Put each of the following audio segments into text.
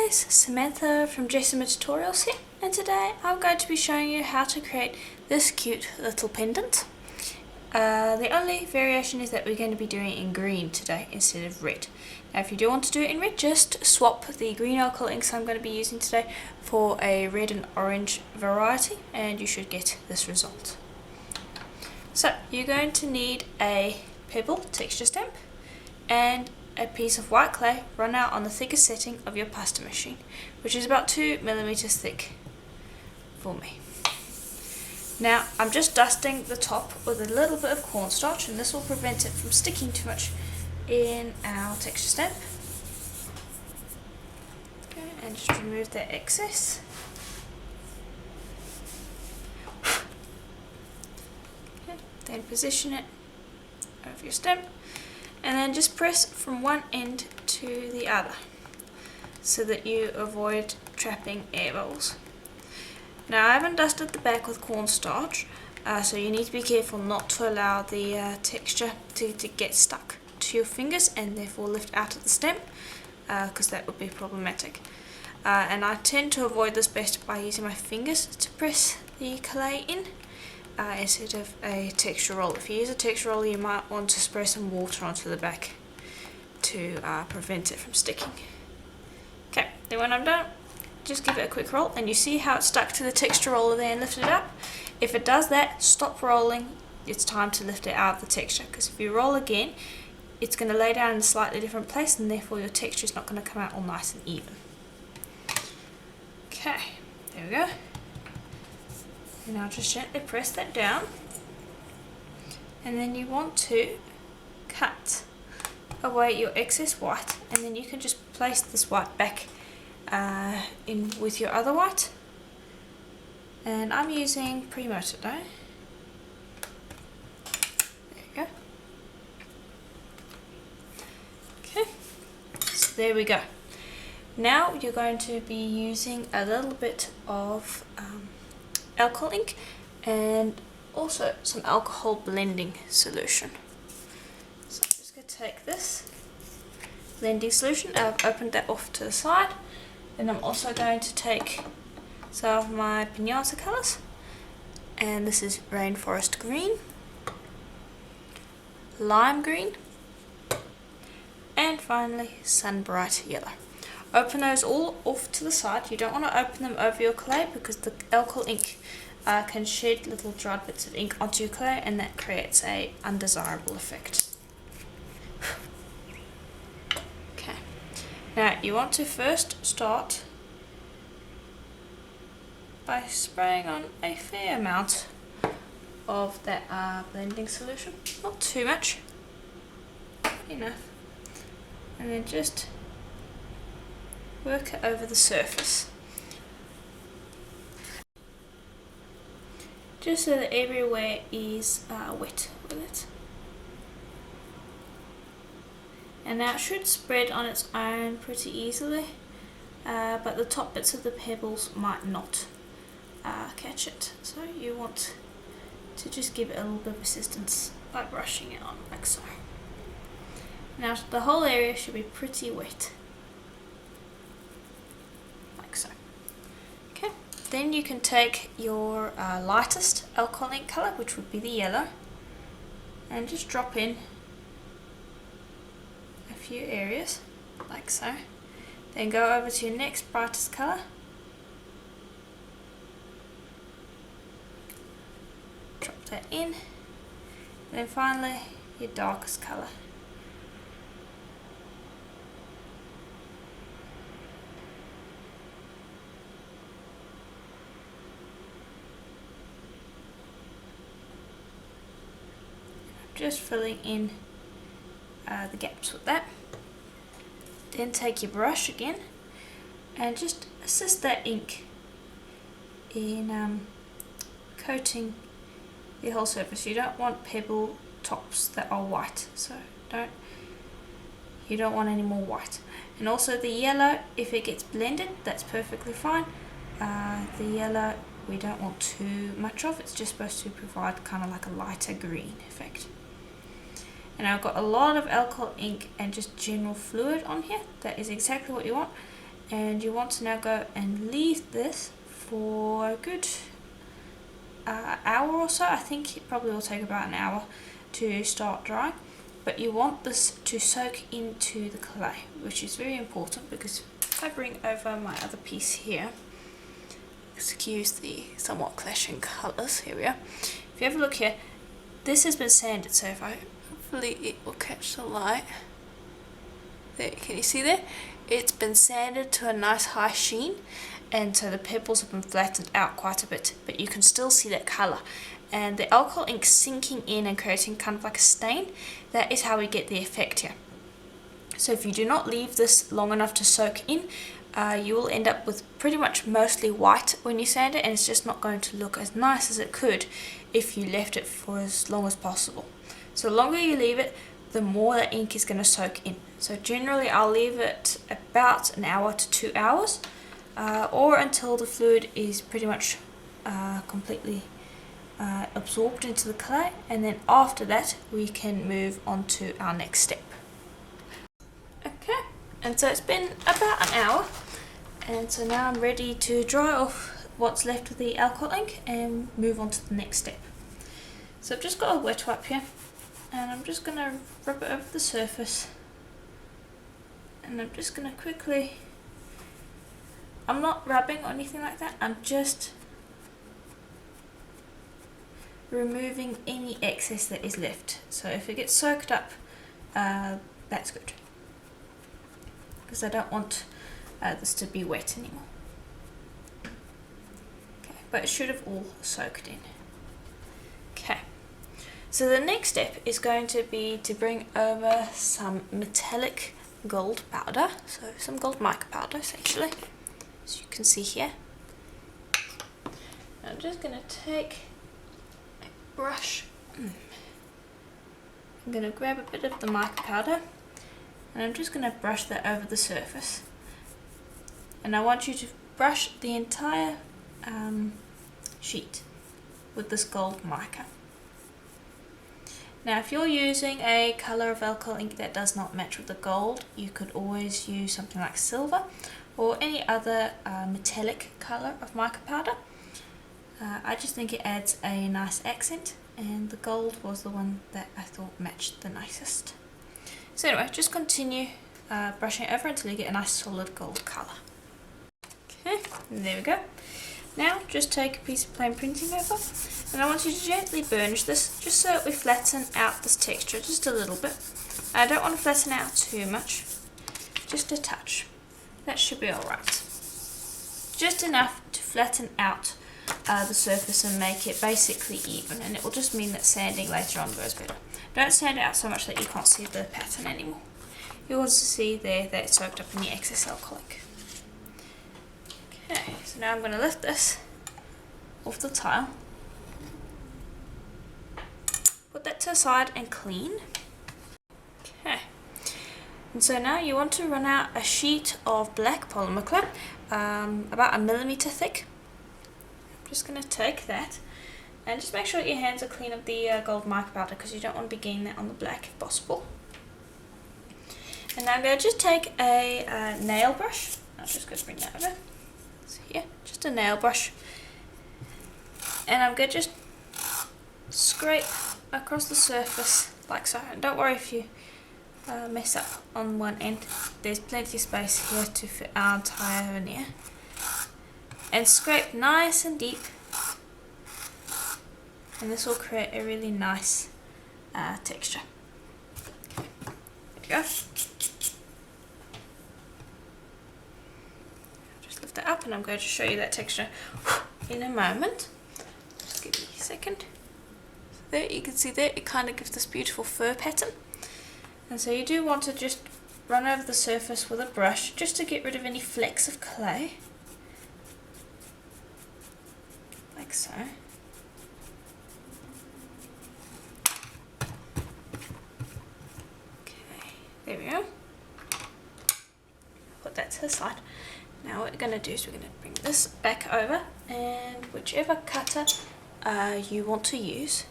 guys, Samantha from Jessima Tutorials here, and today I'm going to be showing you how to create this cute little pendant. The only variation is that we're going to be doing it in green today instead of red. Now if you do want to do it in red, just swap the green alcohol inks I'm going to be using today for a red and orange variety and you should get this result. So you're going to need a pebble texture stamp and a piece of white clay run out on the thickest setting of your pasta machine, which is about 2 millimeters thick for me. Now I'm just dusting the top with a little bit of cornstarch, and this will prevent it from sticking too much in our texture stamp. Okay, and just remove that excess. Okay, then position it over your stamp. And then just press from one end to the other so that you avoid trapping air bubbles. Now I haven't dusted the back with cornstarch, so you need to be careful not to allow the texture to get stuck to your fingers and therefore lift out of the stamp, because that would be problematic. And I tend to avoid this best by using my fingers to press the clay in. Instead of a texture roller. If you use a texture roller, you might want to spray some water onto the back to prevent it from sticking. Okay, then when I'm done, just give it a quick roll, and you see how it's stuck to the texture roller there and lift it up. If it does that, stop rolling. It's time to lift it out of the texture, because if you roll again, it's going to lay down in a slightly different place, and therefore your texture is not going to come out all nice and even. Okay, there we go. Now just gently press that down, and then you want to cut away your excess white, and then you can just place this white back in with your other white, and I'm using Primo today. There you go. Okay, so there we go. Now you're going to be using a little bit of alcohol ink and also some alcohol blending solution. So I'm just going to take this blending solution, I've opened that off to the side, and I'm also going to take some of my Pendant colours, and this is Rainforest Green, Lime Green, and finally Sunbright Yellow. Open those all off to the side. You don't want to open them over your clay because the alcohol ink can shed little dried bits of ink onto your clay, and that creates a undesirable effect. Okay, now you want to first start by spraying on a fair amount of that blending solution, not too much, enough, and then just work it over the surface, just so that everywhere is wet with it. And now it should spread on its own pretty easily, but the top bits of the pebbles might not catch it, so you want to just give it a little bit of assistance by brushing it on like so. Now the whole area should be pretty wet. So. Okay, then you can take your lightest alcohol ink colour, which would be the yellow, and just drop in a few areas, like so. Then go over to your next brightest colour, drop that in, and then finally your darkest colour. Just filling in the gaps with that. Then take your brush again and just assist that ink in coating the whole surface. You don't want pebble tops that are white, so you don't want any more white. And also the yellow, if it gets blended, that's perfectly fine. The yellow we don't want too much of, it's just supposed to provide kind of like a lighter green effect. And I've got a lot of alcohol ink and just general fluid on here. That is exactly what you want. and you want to now go and leave this for a good hour or so. I think it probably will take about an hour to start drying, but you want this to soak into the clay, which is very important, because if I bring over my other piece here, excuse the somewhat clashing colours, here we are. If you have a look here, this has been sanded, so if I, hopefully it will catch the light. There, can you see there? It's been sanded to a nice high sheen, and so the pebbles have been flattened out quite a bit, but you can still see that colour. And the alcohol ink sinking in and creating kind of like a stain, that is how we get the effect here. So if you do not leave this long enough to soak in, you will end up with pretty much mostly white when you sand it, and it's just not going to look as nice as it could if you left it for as long as possible. So the longer you leave it, the more the ink is going to soak in. So generally I'll leave it about an hour to 2 hours, or until the fluid is pretty much completely absorbed into the clay, and then after that we can move on to our next step. Okay, and so it's been about an hour, and so now I'm ready to dry off what's left of the alcohol ink and move on to the next step. So I've just got a wet wipe here, and I'm just going to rub it over the surface, and I'm just going to quickly, I'm not rubbing or anything like that, I'm just removing any excess that is left. So if it gets soaked up, that's good, because I don't want this to be wet anymore. Okay, but it should have all soaked in. Okay, so the next step is going to be to bring over some metallic gold powder, so some gold mica powder essentially, as you can see here. I'm just going to take a brush, I'm going to grab a bit of the mica powder, and I'm just going to brush that over the surface. And I want you to brush the entire sheet with this gold mica. Now if you're using a colour of alcohol ink that does not match with the gold, you could always use something like silver or any other metallic colour of mica powder. I just think it adds a nice accent, and the gold was the one that I thought matched the nicest. So anyway, just continue brushing it over until you get a nice solid gold colour. Okay, there we go. Now just take a piece of plain printing paper, and I want you to gently burnish this, just so that we flatten out this texture just a little bit. I don't want to flatten out too much, just a touch. That should be alright. Just enough to flatten out the surface and make it basically even, and it will just mean that sanding later on goes better. Don't sand it out so much that you can't see the pattern anymore. You'll also see there that it's soaked up in the excess alcohol ink. Okay, so now I'm going to lift this off the tile, put that to the side and clean. Okay, and so now you want to run out a sheet of black polymer clay, about 1 millimeter thick. I'm just going to take that, and just make sure that your hands are clean of the gold mica powder, because you don't want to be getting that on the black if possible. And now I'm going to just take a nail brush. I'm just going to bring that over. So here, just a nail brush, and I'm going to just scrape across the surface like so. And don't worry if you mess up on one end, there's plenty of space here to fit our entire veneer. And scrape nice and deep, and this will create a really nice texture. Okay, there you go. Just lift it up, and I'm going to show you that texture in a moment. Just give me a second. So there you can see there, it kind of gives this beautiful fur pattern. And so you do want to just run over the surface with a brush, just to get rid of any flecks of clay. Like so. Okay, there we go. Put that to the side. Now what we're going to do is we're going to bring this back over, and whichever cutter you want to use.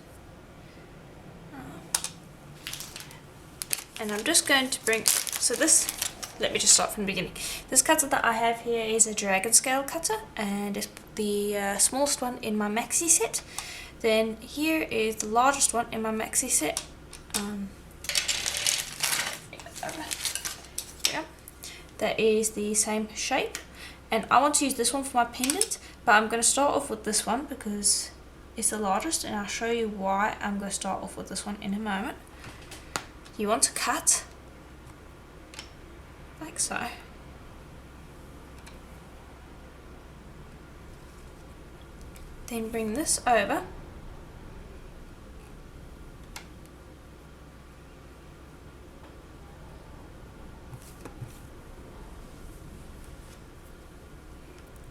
And I'm just going to bring, so this let me just start from the beginning. This cutter that I have here is a dragon scale cutter, and it's the smallest one in my maxi set. Then here is the largest one in my maxi set. Yeah, that is the same shape, and I want to use this one for my pendant, but I'm going to start off with this one because it's the largest, and I'll show you why I'm going to start off with this one in a moment. You want to cut like so. Then bring this over.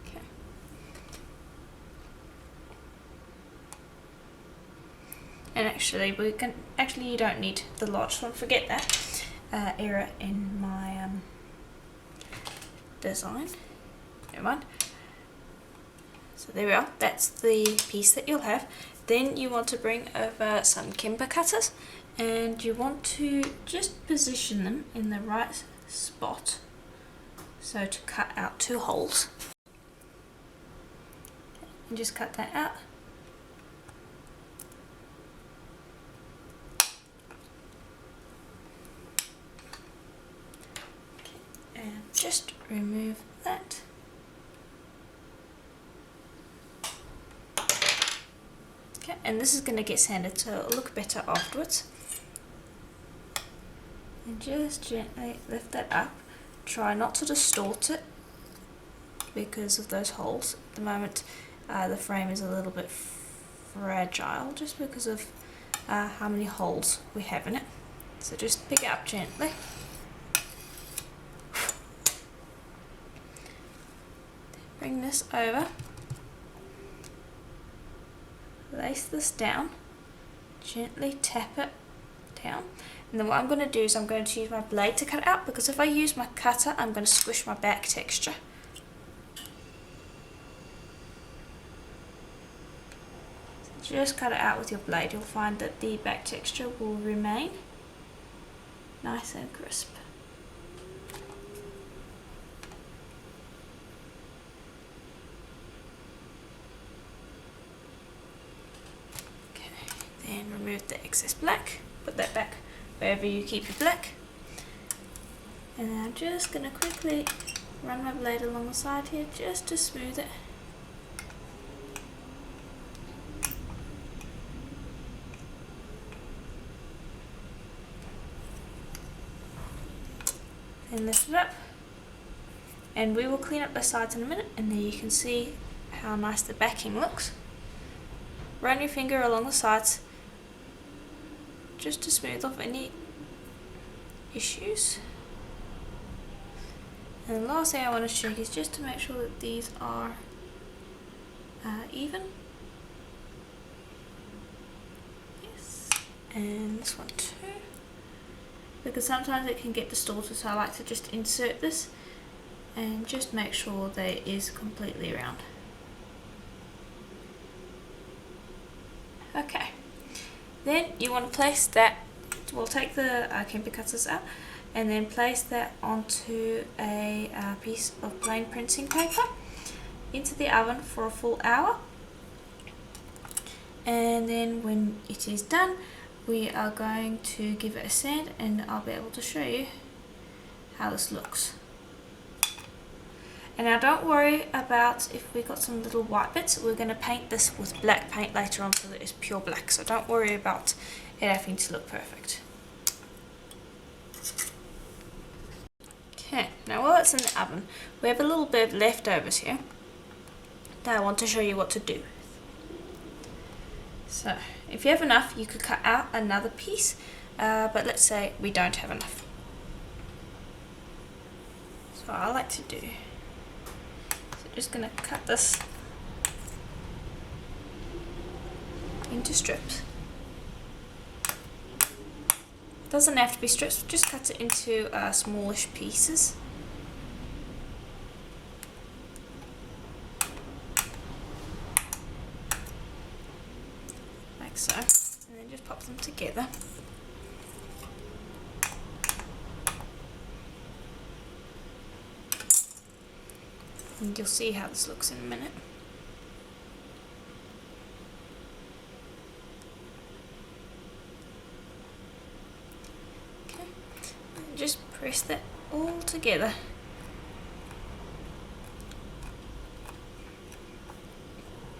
Okay. And actually you don't need the large one, forget that error in my design. Never mind. So there we are, that's the piece that you'll have. Then you want to bring over some kimber cutters, and you want to just position them in the right spot, so to cut out 2 holes. And just cut that out. Okay. And just remove that. Okay, and this is going to get sanded so it'll look better afterwards. And just gently lift that up. Try not to distort it because of those holes. At the moment the frame is a little bit fragile just because of how many holes we have in it. So just pick it up gently. Bring this over. Lace this down, gently tap it down, and then what I'm going to do is I'm going to use my blade to cut it out, because if I use my cutter I'm going to squish my back texture. So just cut it out with your blade, you'll find that the back texture will remain nice and crisp. Then remove the excess black, put that back wherever you keep your black. And then I'm just going to quickly run my blade along the side here just to smooth it. Then lift it up. And we will clean up the sides in a minute, and there you can see how nice the backing looks. Run your finger along the sides just to smooth off any issues. And the last thing I want to check is just to make sure that these are even. Yes, and this one too, because sometimes it can get distorted, so I like to just insert this and just make sure that it is completely round. Okay, then you want to place that, we'll take the kimber cutters out and then place that onto a piece of plain printing paper into the oven for a full hour. And then when it is done, we are going to give it a sand, and I'll be able to show you how this looks. And now don't worry about if we got some little white bits, we're going to paint this with black paint later on so that it's pure black, so don't worry about it having to look perfect. Okay, now while it's in the oven, we have a little bit of leftovers here that I want to show you what to do. So, if you have enough, you could cut out another piece, but let's say we don't have enough. So what I like to do, just going to cut this into strips. Doesn't have to be strips, just cut it into smallish pieces. Like so, and then just pop them together. And you'll see how this looks in a minute. Okay, and just press that all together.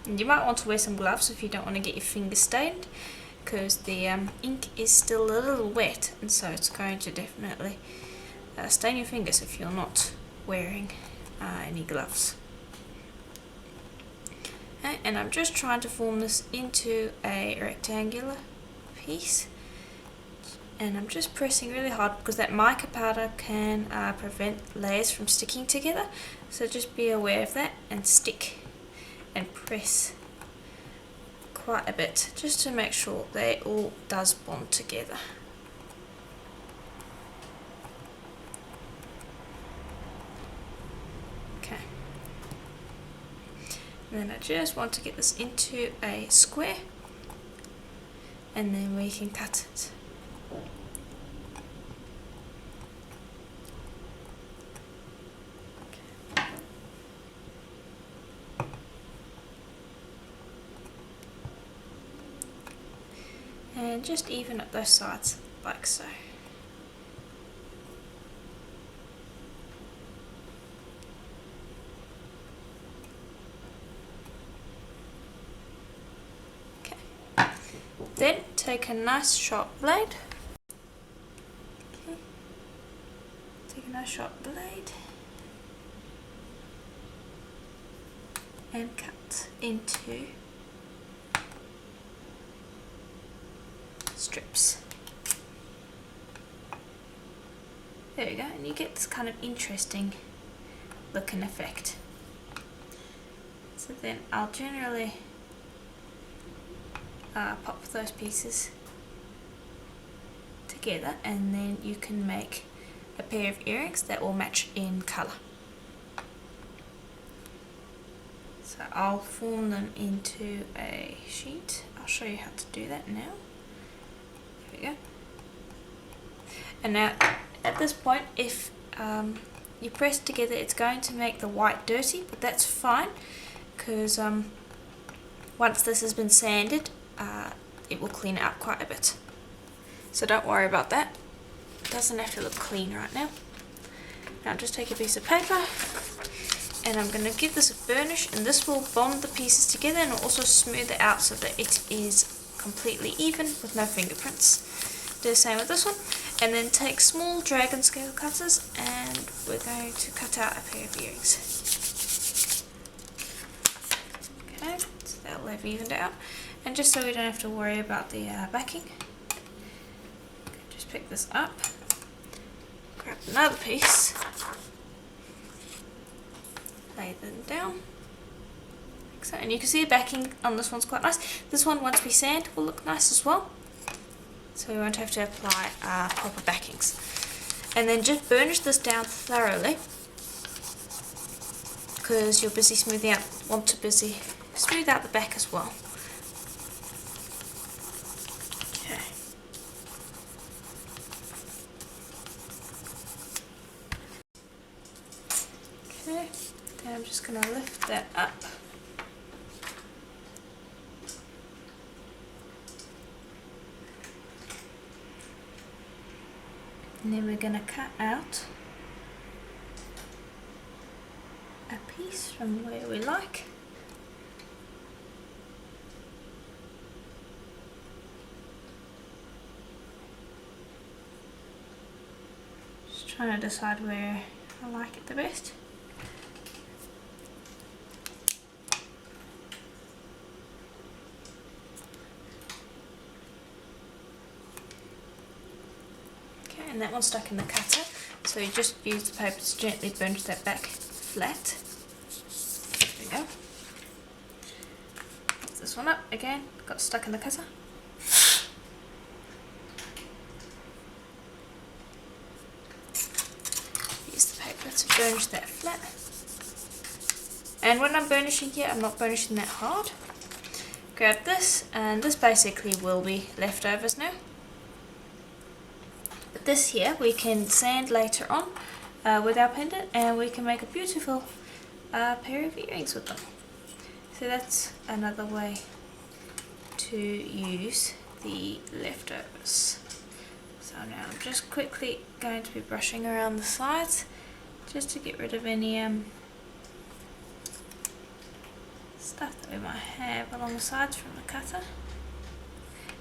And you might want to wear some gloves if you don't want to get your fingers stained, because the ink is still a little wet, and so it's going to definitely stain your fingers if you're not wearing any gloves. Okay, and I'm just trying to form this into a rectangular piece, and I'm just pressing really hard because that mica powder can prevent layers from sticking together, so just be aware of that and stick and press quite a bit just to make sure that it all does bond together. Okay, and then I just want to get this into a square, and then we can cut it. And just even up those sides, like so. Okay. Then take a nice sharp blade. Okay. Take a nice sharp blade and cut into strips. There we go, and you get this kind of interesting looking effect. So then I'll generally pop those pieces together, and then you can make a pair of earrings that will match in colour. So I'll form them into a sheet. I'll show you how to do that now. There we go. And now at this point, if you press together, it's going to make the white dirty, but that's fine, because once this has been sanded, it will clean it up quite a bit. So don't worry about that. It doesn't have to look clean right now. Now just take a piece of paper, and I'm going to give this a burnish, and this will bond the pieces together and also smooth it out so that it is completely even with no fingerprints. Do the same with this one, and then take small dragon scale cutters, and we're going to cut out a pair of earrings. Okay, so that'll have evened out, and just so we don't have to worry about the backing, okay, just pick this up, grab another piece, lay them down. So, and you can see the backing on this one's quite nice. This one, once we sand, will look nice as well. So we won't have to apply proper backings. And then just burnish this down thoroughly, because you're busy smoothing out, want to busy smooth out the back as well. Okay. Okay, then I'm just going to lift that up. And then we're going to cut out a piece from where we like. Just trying to decide where I like it the best. And that one's stuck in the cutter, so you just use the paper to gently burnish that back flat. There we go. Put this one up again, got stuck in the cutter. Use the paper to burnish that flat. And when I'm burnishing here, I'm not burnishing that hard. Grab this, and this basically will be leftovers now. This here we can sand later on with our pendant, and we can make a beautiful a pair of earrings with them. So that's another way to use the leftovers. So now I'm just quickly going to be brushing around the sides just to get rid of any stuff that we might have along the sides from the cutter.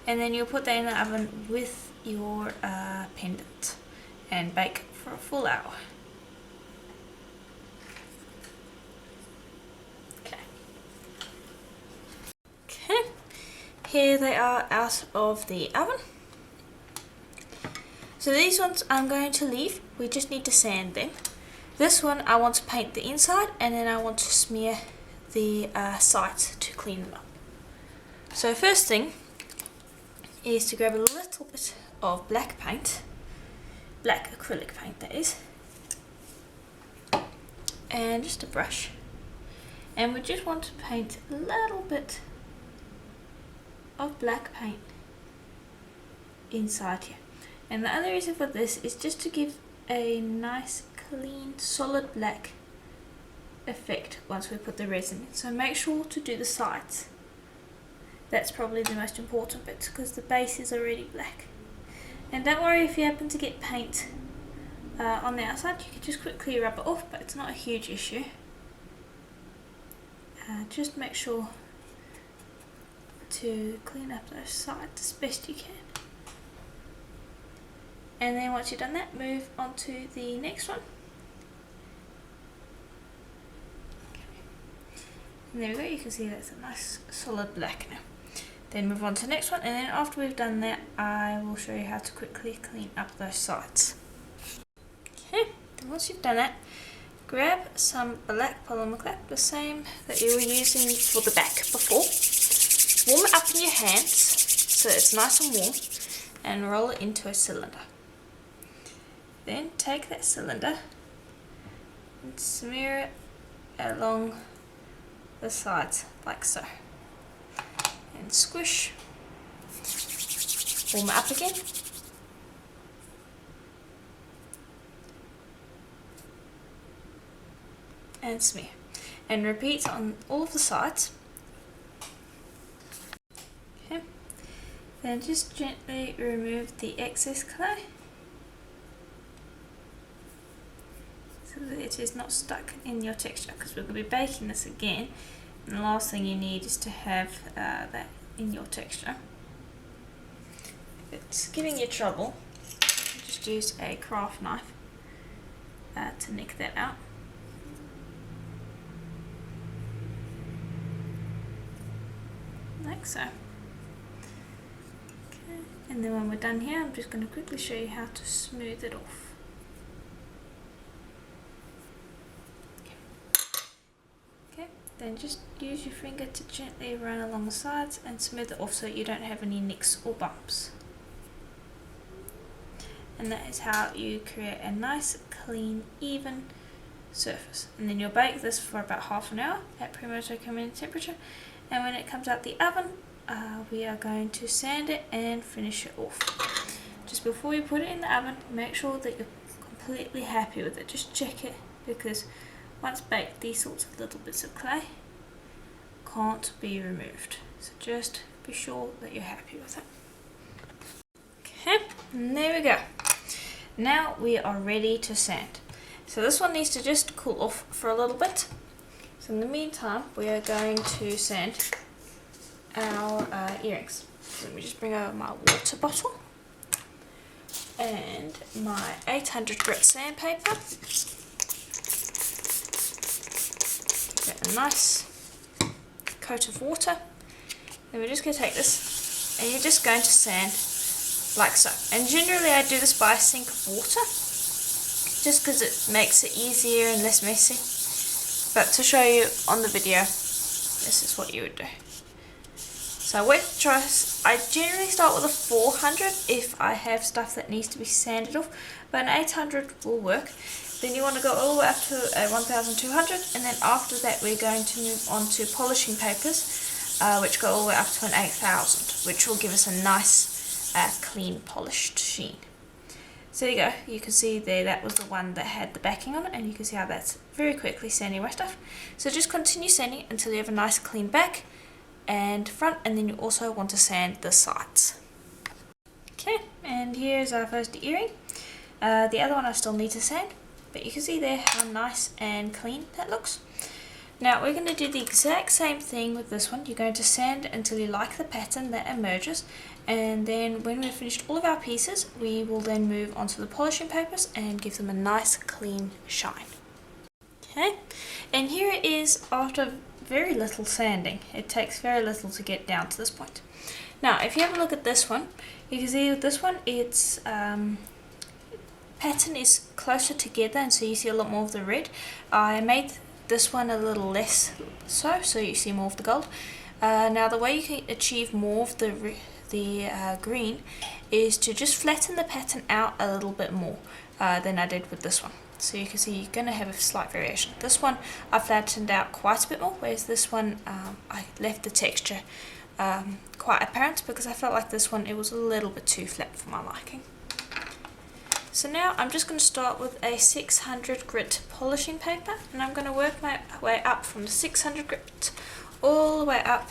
And then you'll put that in the oven with your pendant and bake for a full hour. Okay, here they are out of the oven. So these ones I'm going to leave, we just need to sand them. This one I want to paint the inside, and then I want to smear the sides to clean them up. So first thing is to grab a little bit of black paint, black acrylic paint that is, and just a brush, and we just want to paint a little bit of black paint inside here. And the other reason for this is just to give a nice clean solid black effect once we put the resin in. So make sure to do the sides. That's probably the most important bit because the base is already black. And don't worry if you happen to get paint on the outside, you can just quickly rub it off, but it's not a huge issue. Just make sure to clean up those sides as best you can. And then once you've done that, move on to the next one. And there we go, you can see that's a nice solid black now. Then move on to the next one, and then after we've done that, I will show you how to quickly clean up those sides. Okay, then once you've done that, grab some black polymer clap, the same that you were using for the back before. Warm it up in your hands so it's nice and warm, and roll it into a cylinder. Then take that cylinder and smear it along the sides like so, and squish, warm it up again, and smear, and repeat on all of the sides. Okay, then just gently remove the excess clay so that it is not stuck in your texture, because we're going to be baking this again, and the last thing you need is to have that in your texture. If it's giving you trouble, just use a craft knife to nick that out. Like so. Okay. And then when we're done here, I'm just going to quickly show you how to smooth it off. Then just use your finger to gently run along the sides and smooth it off so you don't have any nicks or bumps. And that is how you create a nice, clean, even surface. And then you'll bake this for about half an hour at pre-moto coming temperature. And when it comes out the oven, we are going to sand it and finish it off. Just before you put it in the oven, make sure that you're completely happy with it. Just check it, because once baked, these sorts of little bits of clay can't be removed. So just be sure that you're happy with it. Okay, and there we go. Now we are ready to sand. So this one needs to just cool off for a little bit. So in the meantime, we are going to sand our earrings. So let me just bring over my water bottle and my 800 grit sandpaper. A nice coat of water. Then we're just going to take this and you're just going to sand like so. And generally I do this by a sink of water just because it makes it easier and less messy. But to show you on the video, this is what you would do. So I generally start with a 400 if I have stuff that needs to be sanded off, but an 800 will work. Then you want to go all the way up to a 1200, and then after that we're going to move on to polishing papers, which go all the way up to an 8000, which will give us a nice clean polished sheen. So there you go, you can see there that was the one that had the backing on it, and you can see how that's very quickly sanding away stuff. So just continue sanding until you have a nice clean back and front, and then you also want to sand the sides. Okay, and here's our first earring. The other one I still need to sand, but you can see there how nice and clean that looks. Now we're going to do the exact same thing with this one. You're going to sand until you like the pattern that emerges, and then when we've finished all of our pieces, we will then move on to the polishing papers and give them a nice clean shine. Okay, and here it is after very little sanding. It takes very little to get down to this point. Now if you have a look at this one, you can see with this one its pattern is closer together, and so you see a lot more of the red. I made this one a little less so you see more of the gold. Now the way you can achieve more of the green is to just flatten the pattern out a little bit more than I did with this one. So you can see you're going to have a slight variation. This one I flattened out quite a bit more, whereas this one I left the texture quite apparent because I felt like this one it was a little bit too flat for my liking. So now I'm just going to start with a 600 grit polishing paper, and I'm going to work my way up from the 600 grit all the way up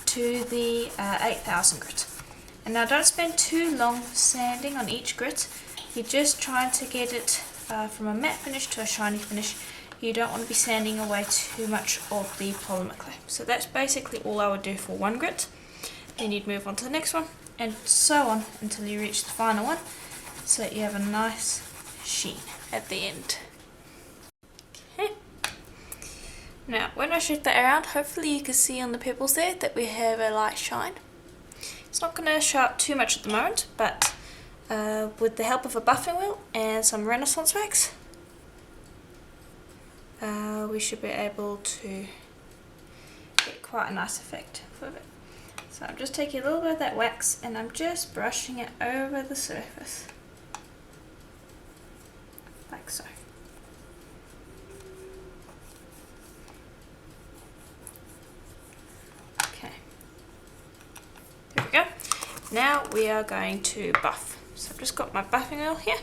to the 8000 grit. And now don't spend too long sanding on each grit. You're just trying to get it from a matte finish to a shiny finish. You don't want to be sanding away too much of the polymer clay. So that's basically all I would do for one grit. Then you'd move on to the next one, and so on until you reach the final one, so that you have a nice sheen at the end. Okay. Now when I shift that around, hopefully you can see on the pebbles there that we have a light shine. It's not going to show up too much at the moment, but with the help of a buffing wheel and some Renaissance wax, we should be able to get quite a nice effect with it. So I'm just taking a little bit of that wax and I'm just brushing it over the surface. Like so. Okay. There we go. Now we are going to buff. So I've just got my buffing wheel here.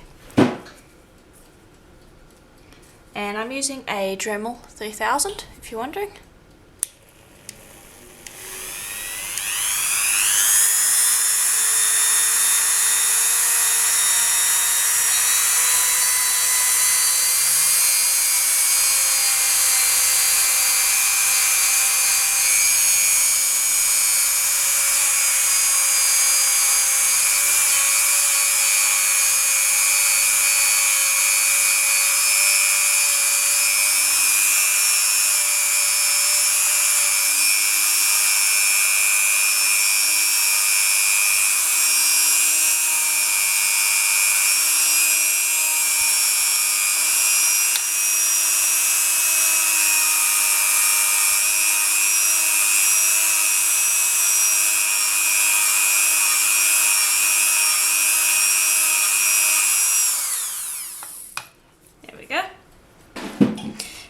And I'm using a Dremel 3000 if you're wondering.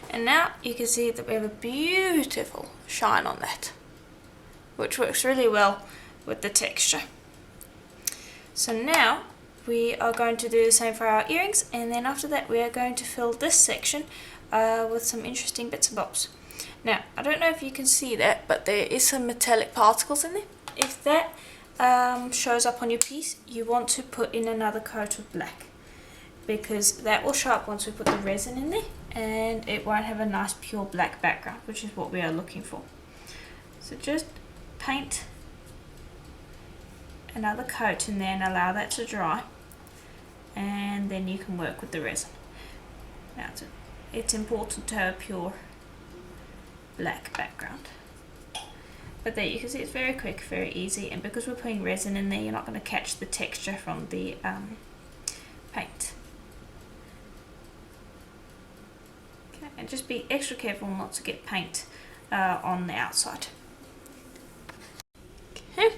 And now you can see that we have a beautiful shine on that, which works really well with the texture. So now we are going to do the same for our earrings, and then after that we are going to fill this section with some interesting bits and bobs. Now I don't know if you can see that, but there is some metallic particles in there. If that shows up on your piece, you want to put in another coat of black, because that will show up once we put the resin in there, and it won't have a nice pure black background, which is what we are looking for. So just paint another coat in there and allow that to dry, and then you can work with the resin. Now it's important to have a pure black background. But there you can see it's very quick, very easy, and because we're putting resin in there, you're not going to catch the texture from the paint. Okay, and just be extra careful not to get paint on the outside. Okay,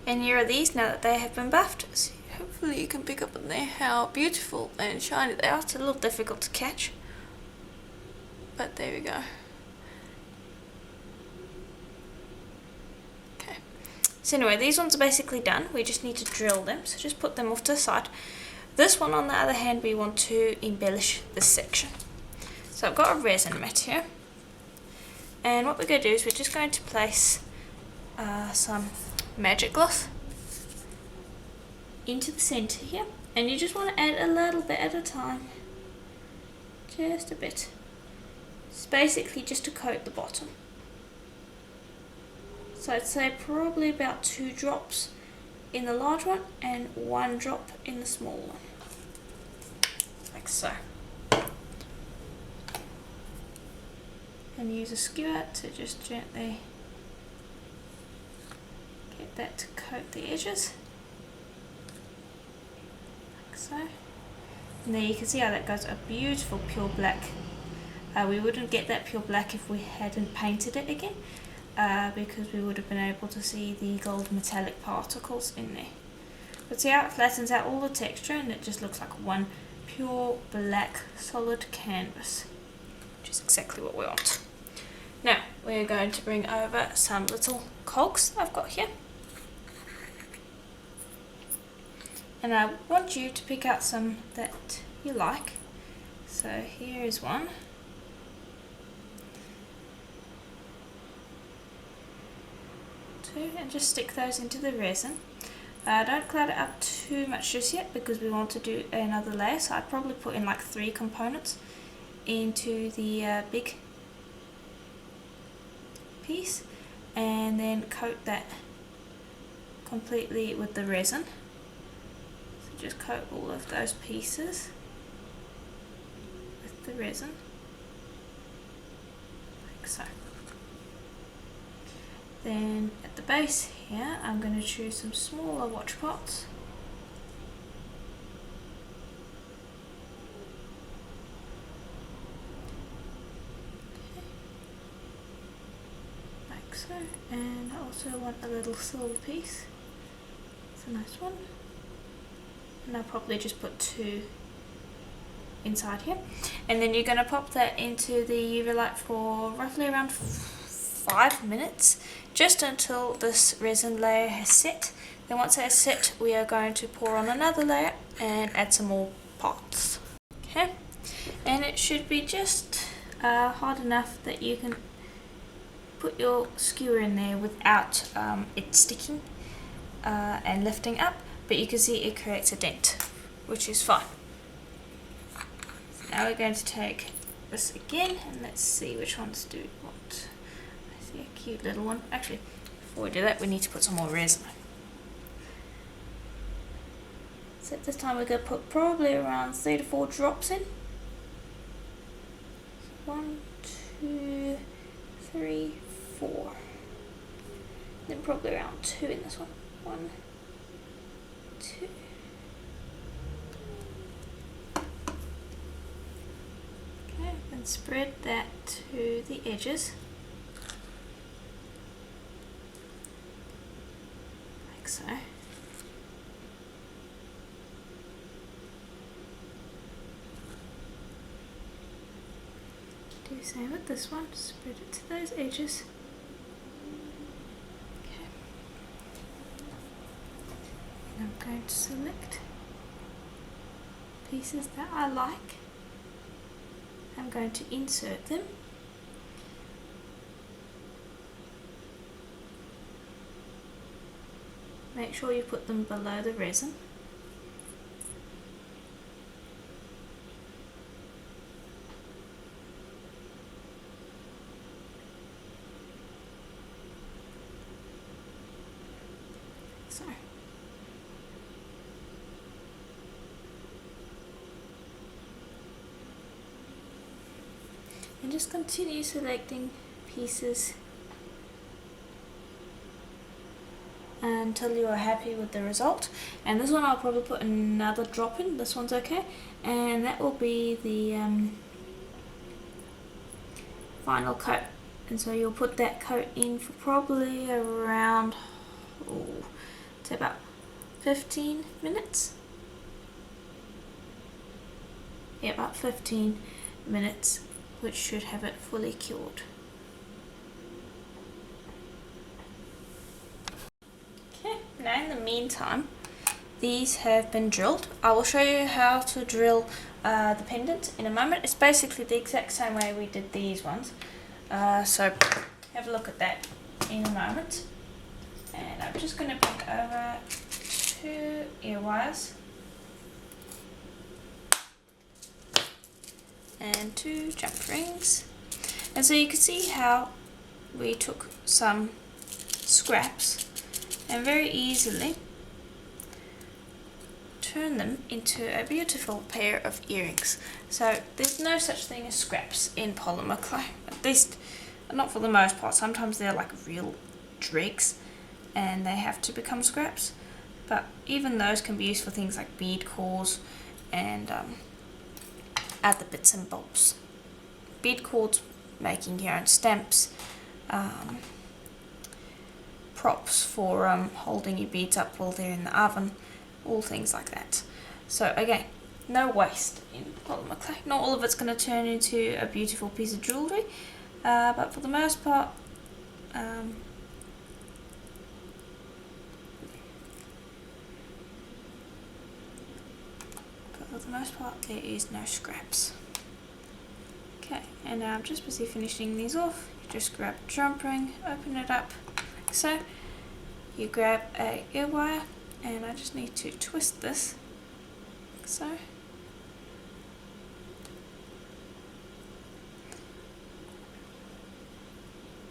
and here are these now that they have been buffed. So hopefully you can pick up in there how beautiful and shiny they are. It's a little difficult to catch, but there we go. So anyway, these ones are basically done. We just need to drill them, so just put them off to the side. This one, on the other hand, we want to embellish this section. So I've got a resin mat here, and what we're going to do is we're just going to place some magic gloss into the center here, and you just want to add a little bit at a time, just a bit. It's basically just to coat the bottom. So I'd say probably about 2 drops in the large one and 1 drop in the small one, like so. And use a skewer to just gently get that to coat the edges, like so. And there you can see how that goes, a beautiful pure black. We wouldn't get that pure black if we hadn't painted it again, because we would have been able to see the gold metallic particles in there. But see how it flattens out all the texture and it just looks like one pure black solid canvas, which is exactly what we want. Now we're going to bring over some little cogs I've got here, and I want you to pick out some that you like. So here is one. And just stick those into the resin. Don't cloud it up too much just yet because we want to do another layer, so I'd probably put in like 3 components into the big piece, and then coat that completely with the resin. So just coat all of those pieces with the resin, like so. Then at the base here, I'm going to choose some smaller watch pots. Okay. Like so. And I also want a little silver piece. It's a nice one. And I'll probably just put 2 inside here. And then you're going to pop that into the UV light for roughly around 5 minutes, just until this resin layer has set. Then once it has set, we are going to pour on another layer and add some more pots. Okay, and it should be just hard enough that you can put your skewer in there without it sticking and lifting up, but you can see it creates a dent, which is fine. So now we're going to take this again, and let's see which ones do we want. A cute little one. Actually, before we do that, we need to put some more resin. So at this time we're going to put probably around 3 to 4 drops in. 1, 2, 3, 4. Then probably around 2 in this one. 1, 2. Okay, then spread that to the edges. So do the same with this one, spread it to those edges. Okay. And I'm going to select pieces that I like. I'm going to insert them. Make sure you put them below the resin. So. And just continue selecting pieces until you are happy with the result. And this one I'll probably put another drop in. This one's okay, and that will be the final coat. And so you'll put that coat in for probably around say about 15 minutes. Yeah, about 15 minutes, which should have it fully cured. Now in the meantime, these have been drilled. I will show you how to drill the pendant in a moment. It's basically the exact same way we did these ones. So have a look at that in a moment. And I'm just going to bring over 2 ear wires and 2 jump rings. And so you can see how we took some scraps and very easily turn them into a beautiful pair of earrings. So there's no such thing as scraps in polymer clay, at least not for the most part. Sometimes they're like real dregs and they have to become scraps, but even those can be used for things like bead cores and other bits and bobs. Bead cords, making your own stamps, props for holding your beads up while they're in the oven, all things like that. So again, no waste in polymer clay. Not all of it's going to turn into a beautiful piece of jewellery, but for the most part, there is no scraps. Okay, and now I'm just busy finishing these off. You just grab a jump ring, open it up like so. You grab a ear wire, and I just need to twist this like so.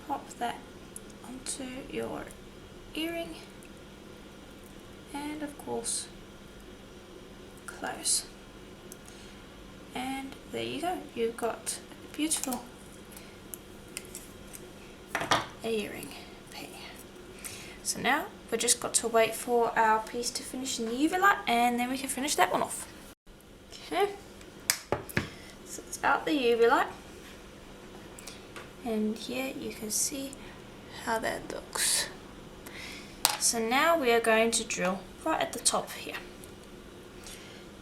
Pop that onto your earring, and of course close. And there you go, you've got a beautiful earring pair. So now we've just got to wait for our piece to finish in the UV light, and then we can finish that one off. Okay, so it's out the UV light, and here you can see how that looks. So now we are going to drill right at the top here.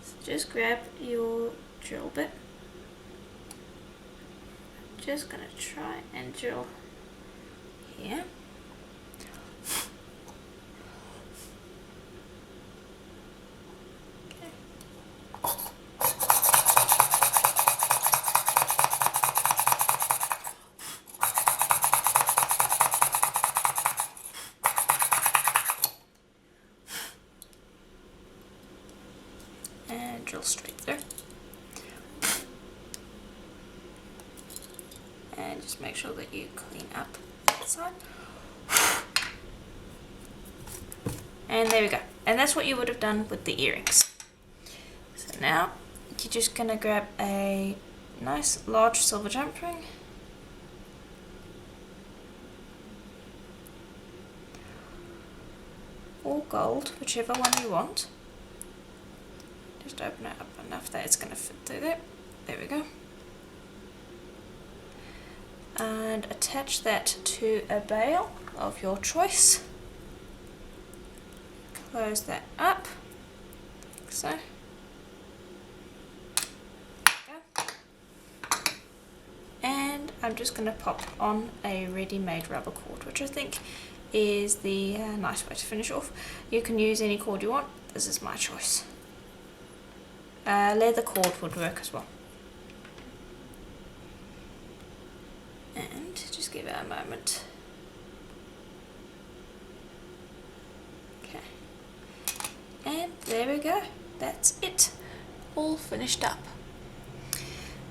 So just grab your drill bit. Just gonna try and drill here. And drill straight through. And just make sure that you clean up that side. And there we go. And that's what you would have done with the earrings. So now you're just going to grab a nice large silver jump ring. Or gold, whichever one you want. Just open it up enough that it's going to fit through there. There we go. And attach that to a bail of your choice. Close that up, like so. And I'm just going to pop on a ready-made rubber cord, which I think is the nice way to finish off. You can use any cord you want. This is my choice. Leather cord would work as well. And just give it a moment. Okay. And there we go. That's it. All finished up.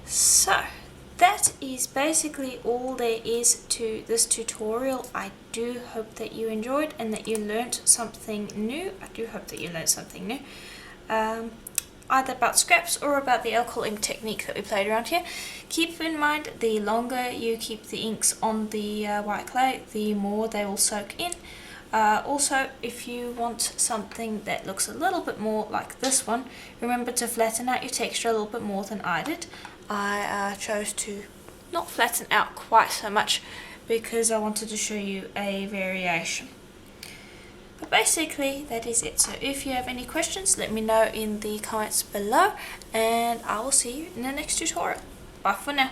So that is basically all there is to this tutorial. I do hope that you enjoyed and that you learnt something new. I do hope that you learnt something new. Either about scraps or about the alcohol ink technique that we played around here. Keep in mind, the longer you keep the inks on the white clay, the more they will soak in. Also, if you want something that looks a little bit more like this one, remember to flatten out your texture a little bit more than I did. I chose to not flatten out quite so much because I wanted to show you a variation. But basically that is it. So if you have any questions, let me know in the comments below, and I will see you in the next tutorial. Bye for now.